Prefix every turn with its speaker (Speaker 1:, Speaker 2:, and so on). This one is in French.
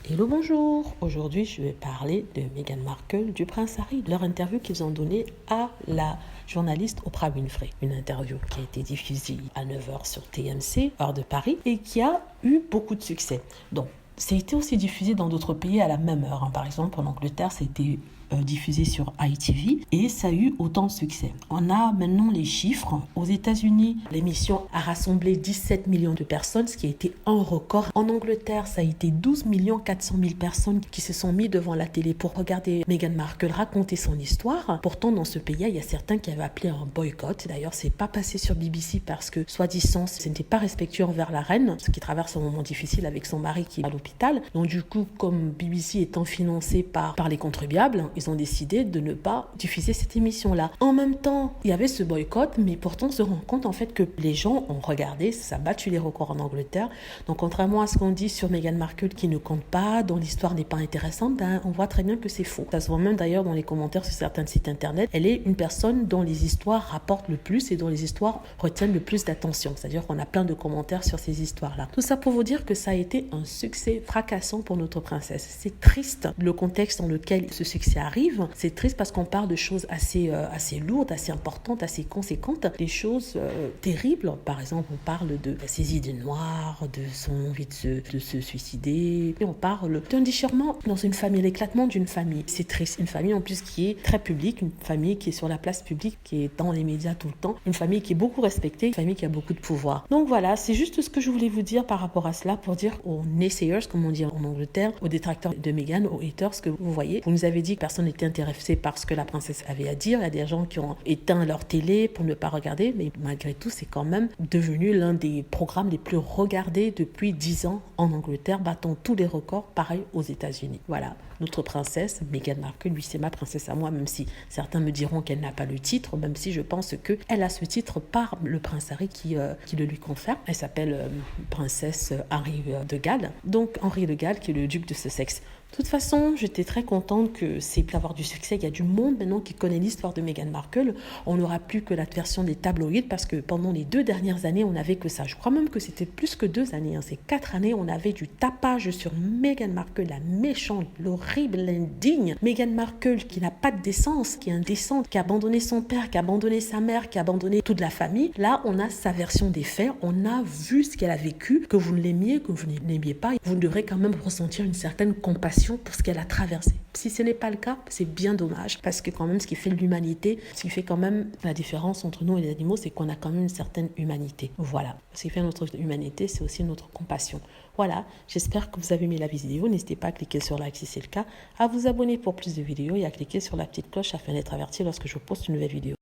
Speaker 1: Hello, bonjour. Aujourd'hui, je vais parler de Meghan Markle, du prince Harry, de leur interview qu'ils ont donnée à la journaliste Oprah Winfrey. Une interview qui a été diffusée à 9h sur TMC, heure de Paris, et qui a eu beaucoup de succès. Donc, ça a été aussi diffusé dans d'autres pays à la même heure. Par exemple, en Angleterre, ça a été diffusé sur ITV et ça a eu autant de succès. On a maintenant les chiffres. Aux États-Unis, l'émission a rassemblé 17 millions de personnes, ce qui a été un record. En Angleterre, ça a été 12 400 000 personnes qui se sont mis devant la télé pour regarder Meghan Markle raconter son histoire. Pourtant, dans ce pays, il y a certains qui avaient appelé un boycott. D'ailleurs, c'est pas passé sur BBC parce que, soi-disant, ce n'était pas respectueux envers la reine, ce qui traverse un moment difficile avec son mari qui est à l'hôpital. Donc, du coup, comme BBC étant financé par les contribuables, ils ont décidé de ne pas diffuser cette émission-là. En même temps, il y avait ce boycott, mais pourtant, on se rend compte en fait que les gens ont regardé, ça a battu les records en Angleterre. Donc, contrairement à ce qu'on dit sur Meghan Markle qui ne compte pas, dont l'histoire n'est pas intéressante, on voit très bien que c'est faux. Ça se voit même d'ailleurs dans les commentaires sur certains sites internet. Elle est une personne dont les histoires rapportent le plus et dont les histoires retiennent le plus d'attention. C'est-à-dire qu'on a plein de commentaires sur ces histoires-là. Tout ça pour vous dire que ça a été un succès fracassant pour notre princesse. C'est triste le contexte dans lequel ce succès arrive. C'est triste parce qu'on parle de choses assez lourdes, assez importantes, assez conséquentes, des choses terribles. Par exemple, on parle de ses idées noires, de son envie de se suicider. Et on parle d'un déchirement dans une famille, l'éclatement d'une famille. C'est triste. Une famille en plus qui est très publique, une famille qui est sur la place publique, qui est dans les médias tout le temps, une famille qui est beaucoup respectée, une famille qui a beaucoup de pouvoir. Donc voilà, c'est juste ce que je voulais vous dire par rapport à cela, pour dire aux naysayers, comme on dit en Angleterre, aux détracteurs de Meghan, aux haters, que vous voyez, vous nous avez dit que personne n'était intéressé par ce que la princesse avait à dire. Il y a des gens qui ont éteint leur télé pour ne pas regarder, mais malgré tout, c'est quand même devenu l'un des programmes les plus regardés depuis 10 ans en Angleterre, battant tous les records, pareil aux États-Unis. Voilà, notre princesse, Meghan Markle, lui, c'est ma princesse à moi, même si certains me diront qu'elle n'a pas le titre, même si je pense qu'elle a ce titre par le prince Harry qui le lui confère. Elle s'appelle princesse Henri de Galles, donc Henri de Galles qui est le duc de Sussex. De toute façon, j'étais très contente que c'est pu avoir du succès. Il y a du monde maintenant qui connaît l'histoire de Meghan Markle. On n'aura plus que la version des tabloïds parce que pendant les 2 dernières années, on n'avait que ça. Je crois même que c'était plus que 2 années. C'est 4 années, on avait du tapage sur Meghan Markle, la méchante, l'horrible, l'indigne. Meghan Markle qui n'a pas de décence, qui est indécente, qui a abandonné son père, qui a abandonné sa mère, qui a abandonné toute la famille. Là, on a sa version des faits. On a vu ce qu'elle a vécu, que vous l'aimiez, que vous ne l'aimiez pas. Vous devrez quand même ressentir une certaine compassion pour ce qu'elle a traversé. Si ce n'est pas le cas, c'est bien dommage, parce que quand même ce qui fait l'humanité, ce qui fait quand même la différence entre nous et les animaux, c'est qu'on a quand même une certaine humanité. Voilà, ce qui fait notre humanité, c'est aussi notre compassion. Voilà, j'espère que vous avez aimé la vidéo. N'hésitez pas à cliquer sur like si c'est le cas, à vous abonner pour plus de vidéos et à cliquer sur la petite cloche afin d'être averti lorsque je poste une nouvelle vidéo.